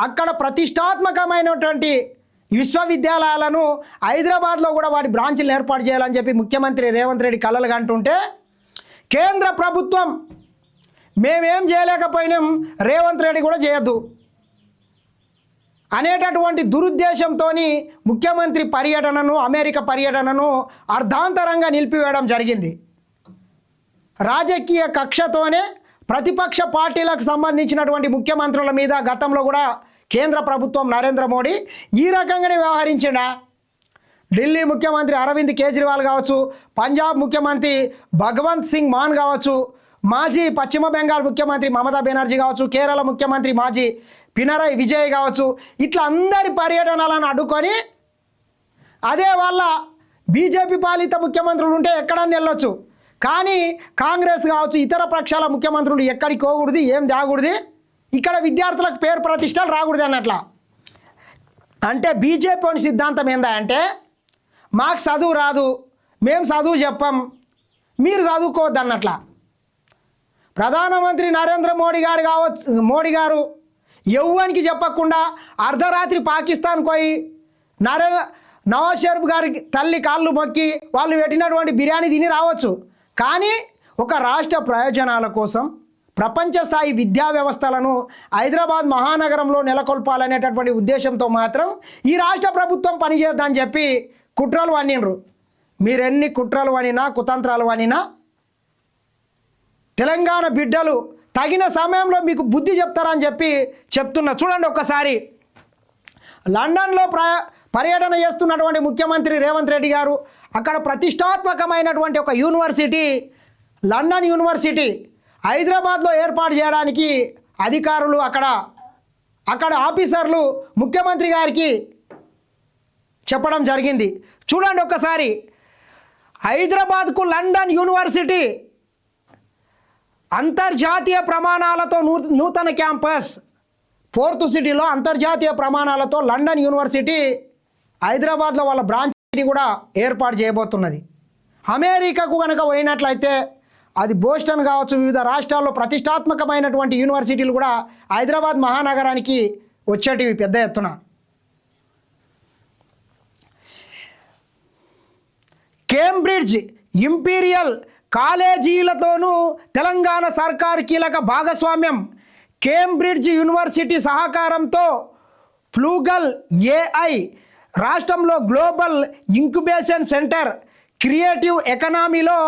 అక్కడ ప్రతిష్టాత్మకమైనటువంటి విశ్వవిద్యాలయాలను హైదరాబాద్లో కూడా వాటి బ్రాంచ్లు ఏర్పాటు చేయాలని చెప్పి ముఖ్యమంత్రి రేవంత్ రెడ్డి కలలు కంటుంటే కేంద్ర ప్రభుత్వం మేమేం చేయలేకపోయినాం, రేవంత్ రెడ్డి కూడా చేయొద్దు అనేటటువంటి దురుద్దేశంతో ముఖ్యమంత్రి పర్యటనను, అమెరికా పర్యటనను అర్ధాంతరంగా నిలిపివేయడం జరిగింది. రాజకీయ కక్షతోనే ప్రతిపక్ష పార్టీలకు సంబంధించినటువంటి ముఖ్యమంత్రుల మీద గతంలో కూడా కేంద్ర ప్రభుత్వం నరేంద్ర మోడీ ఈ రకంగానే వ్యవహరించిండా. ఢిల్లీ ముఖ్యమంత్రి అరవింద్ కేజ్రీవాల్ కావచ్చు, పంజాబ్ ముఖ్యమంత్రి భగవంత్ సింగ్ మాన్ కావచ్చు, మాజీ పశ్చిమ బెంగాల్ ముఖ్యమంత్రి మమతా బెనర్జీ కావచ్చు, కేరళ ముఖ్యమంత్రి మాజీ పినరయ్ విజయ్ కావచ్చు, ఇట్లా అందరి పర్యటనలను అడ్డుకొని అదే వాళ్ళ బీజేపీ పాలిత ముఖ్యమంత్రులు ఉంటే ఎక్కడన్నా వెళ్ళొచ్చు, కానీ కాంగ్రెస్ కావచ్చు ఇతర పక్షాల ముఖ్యమంత్రులు ఎక్కడికి పోకూడదు, ఏం దాగకూడదు, ఇక్కడ విద్యార్థులకు పేరు ప్రతిష్టలు రాకూడదు అన్నట్ల. అంటే బీజేపీ సిద్ధాంతం ఏందా అంటే మాకు చదువు రాదు, మేము చదువు చెప్పం, మీరు చదువుకోవద్దు అన్నట్ల. ప్రధానమంత్రి నరేంద్ర మోడీ గారు ఎవ్వనికి చెప్పకుండా అర్ధరాత్రి పాకిస్తాన్ పోయి నవాజ్ షరీఫ్ గారి తల్లి కాళ్ళు మొక్కి వాళ్ళు పెట్టినటువంటి బిర్యానీ తిని రావచ్చు, కానీ ఒక రాష్ట్ర ప్రయోజనాల కోసం ప్రపంచ స్థాయి విద్యా వ్యవస్థలను హైదరాబాద్ మహానగరంలో నెలకొల్పాలనేటటువంటి ఉద్దేశంతో మాత్రం ఈ రాష్ట్ర ప్రభుత్వం పనిచేద్దని చెప్పి కుట్రలు వన్నిండ్రు. మీరెన్ని కుట్రలు వనినా కుతంత్రాలు వనినా తెలంగాణ బిడ్డలు తగిన సమయంలో మీకు బుద్ధి చెప్తారని చెప్పి చెప్తున్నా. చూడండి ఒక్కసారి, లండన్లో పర్యటన చేస్తున్నటువంటి ముఖ్యమంత్రి రేవంత్ రెడ్డి గారు అక్కడ ప్రతిష్టాత్మకమైనటువంటి ఒక యూనివర్సిటీ, లండన్ యూనివర్సిటీ హైదరాబాద్లో ఏర్పాటు చేయడానికి అధికారులు అక్కడ ఆఫీసర్లు ముఖ్యమంత్రి గారికి చెప్పడం జరిగింది. చూడండి ఒక్కసారి, హైదరాబాద్కు లండన్ యూనివర్సిటీ అంతర్జాతీయ ప్రమాణాలతో నూతన క్యాంపస్, ఫోర్త్ సిటీలో అంతర్జాతీయ ప్రమాణాలతో లండన్ యూనివర్సిటీ హైదరాబాద్లో వాళ్ళ బ్రాంచ్ కూడా ఏర్పాటు చేయబోతున్నది. అమెరికాకు కనుక పోయినట్లయితే అది బోస్టన్ కావచ్చు, వివిధ రాష్ట్రాల్లో ప్రతిష్టాత్మకమైనటువంటి యూనివర్సిటీలు కూడా హైదరాబాద్ మహానగరానికి వచ్చేటివి పెద్ద ఎత్తున. కేంబ్రిడ్జ్ ఇంపీరియల్ కాలేజీలతోనూ తెలంగాణ సర్కారు కీలక భాగస్వామ్యం. కేంబ్రిడ్జ్ యూనివర్సిటీ సహకారంతో ఫ్లూగల్ ఏఐ రాష్ట్రంలో గ్లోబల్ ఇంక్యుబేషన్ సెంటర్, క్రియేటివ్ ఎకనామీలో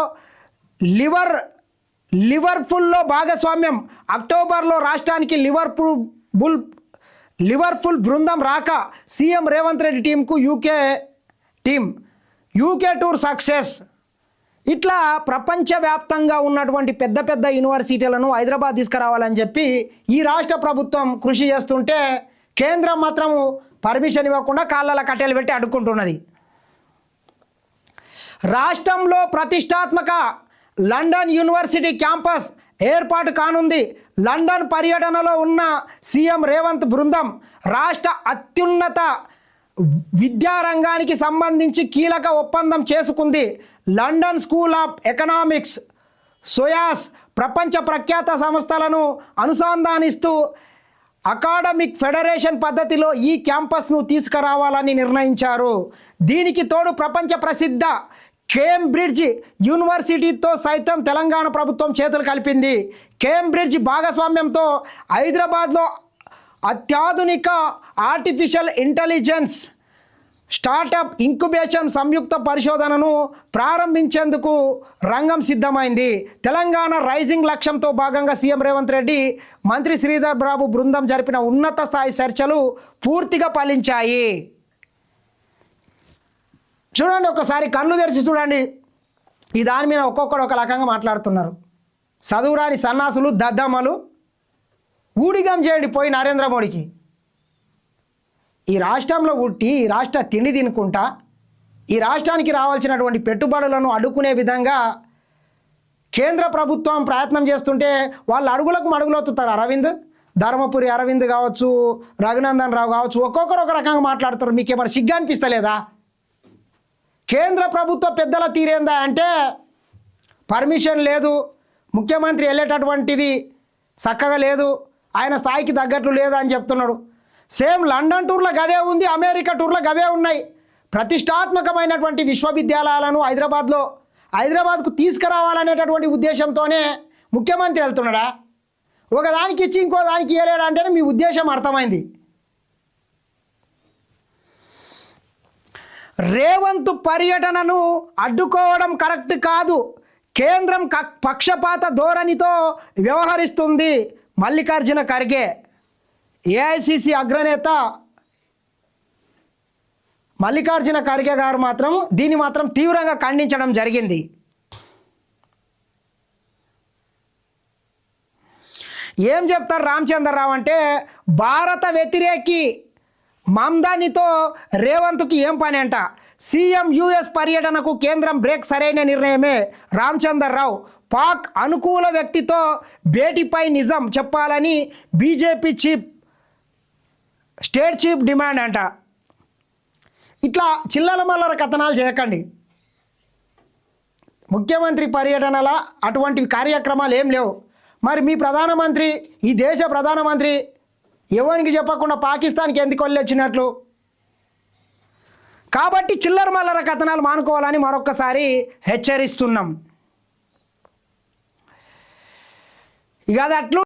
లివర్పూల్లో భాగస్వామ్యం. అక్టోబర్లో రాష్ట్రానికి లివర్పూల్ బృందం రాక సీఎం రేవంత్ రెడ్డి టీంకు యూకే టూర్ సక్సెస్. ఇట్లా ప్రపంచవ్యాప్తంగా ఉన్నటువంటి పెద్ద పెద్ద యూనివర్సిటీలను హైదరాబాద్ తీసుకురావాలని చెప్పి ఈ రాష్ట్ర ప్రభుత్వం కృషి చేస్తుంటే కేంద్రం మాత్రము పర్మిషన్ ఇవ్వకుండా కాళ్ళల కట్టెలు పెట్టి అడ్డుకుంటున్నది. రాష్ట్రంలో ప్రతిష్టాత్మక లండన్ యూనివర్సిటీ క్యాంపస్ ఏర్పాటు కానుంది. లండన్ పర్యటనలో ఉన్న సీఎం రేవంత్ బృందం రాష్ట్ర అత్యున్నత విద్యారంగానికి సంబంధించి కీలక ఒప్పందం చేసుకుంది. లండన్ స్కూల్ ఆఫ్ ఎకనామిక్స్, సోయాస్ ప్రపంచ ప్రఖ్యాత సంస్థలను అనుసంధానిస్తూ అకాడమిక్ ఫెడరేషన్ పద్ధతిలో ఈ క్యాంపస్ను తీసుకురావాలని నిర్ణయించారు. దీనికి తోడు ప్రపంచ ప్రసిద్ధ కేంబ్రిడ్జ్ యూనివర్సిటీతో సైతం తెలంగాణ ప్రభుత్వం చేతులు కలిపింది. కేంబ్రిడ్జ్ భాగస్వామ్యంతో హైదరాబాద్లో అత్యాధునిక ఆర్టిఫిషియల్ ఇంటెలిజెన్స్ స్టార్టప్ ఇంక్యుబేషన్ సంయుక్త పరిశోధనను ప్రారంభించేందుకు రంగం సిద్ధమైంది. తెలంగాణ రైజింగ్ లక్ష్యంతో భాగంగా సీఎం రేవంత్ రెడ్డి, మంత్రి శ్రీధర్ బాబు బృందం జరిపిన ఉన్నత స్థాయి చర్చలు పూర్తిగా ఫలించాయి. చూడండి ఒకసారి, కళ్ళు తెరిచి చూడండి. ఈ దాని మీద ఒక్కొక్కడు ఒక రకంగా మాట్లాడుతున్నారు. చదువురాని సన్నాసులు, దద్దమ్మలు ఊడిగం చేయండి పోయి నరేంద్ర మోడీకి. ఈ రాష్ట్రంలో పుట్టి ఈ రాష్ట్ర తిండి తినుకుంటా ఈ రాష్ట్రానికి రావాల్సినటువంటి పెట్టుబడులను అడ్డుకునే విధంగా కేంద్ర ప్రభుత్వం ప్రయత్నం చేస్తుంటే వాళ్ళ అడుగులకు మడుగులొత్తుతారు. ధర్మపురి అరవింద్ కావచ్చు, రఘునందన్ రావు కావచ్చు, ఒక్కొక్కరు ఒక రకంగా మాట్లాడుతారు. మీకు ఏమైనా సిగ్గు అనిపిస్తలేదా? కేంద్ర ప్రభుత్వ పెద్దల తీరేందా అంటే పర్మిషన్ లేదు, ముఖ్యమంత్రి వెళ్ళేటటువంటిది చక్కగా లేదు, ఆయన స్థాయికి తగ్గట్లు లేదు అని చెప్తున్నాడు. సేమ్ లండన్ టూర్లో గదే ఉంది, అమెరికా టూర్లో గవే ఉన్నాయి. ప్రతిష్టాత్మకమైనటువంటి విశ్వవిద్యాలయాలను హైదరాబాద్కు తీసుకురావాలనేటటువంటి ఉద్దేశంతోనే ముఖ్యమంత్రి వెళ్తున్నాడా? ఒకదానికి ఇచ్చి ఇంకో దానికి ఇవ్వలేడు అంటేనే మీ ఉద్దేశం అర్థమైంది. రేవంత్ పర్యటనను అడ్డుకోవడం కరెక్ట్ కాదు, కేంద్రం పక్షపాత ధోరణితో వ్యవహరిస్తుంది. మల్లికార్జున ఖర్గే ఏఐసిసి అగ్రనేత మల్లికార్జున ఖర్గే గారు దీన్ని తీవ్రంగా ఖండించడం జరిగింది. ఏం చెప్తారు రామచంద్రరావు అంటే, భారత వ్యతిరేకి మమ్దానితో రేవంత్కి ఏం పని అంట. సీఎం యుఎస్ పర్యటనకు కేంద్రం బ్రేక్ సరైన నిర్ణయమే. రామచంద్రరావు పాక్ అనుకూల వ్యక్తితో భేటీపై నిజం చెప్పాలని బీజేపీ స్టేట్ చీఫ్ డిమాండ్ అంట. ఇట్లా చిల్లల మల్లర కథనాలు చేయకండి. ముఖ్యమంత్రి పర్యటనల అటువంటి కార్యక్రమాలు ఏం లేవు. మరి మీ ప్రధానమంత్రి, ఈ దేశ ప్రధానమంత్రి ఎవరికి చెప్పకుండా పాకిస్తాన్కి ఎందుకు వెళ్ళొచ్చినట్లు? కాబట్టి చిల్లర మల్లర కథనాలు మానుకోవాలని మరొక్కసారి హెచ్చరిస్తున్నాం. ఇక అది అట్లు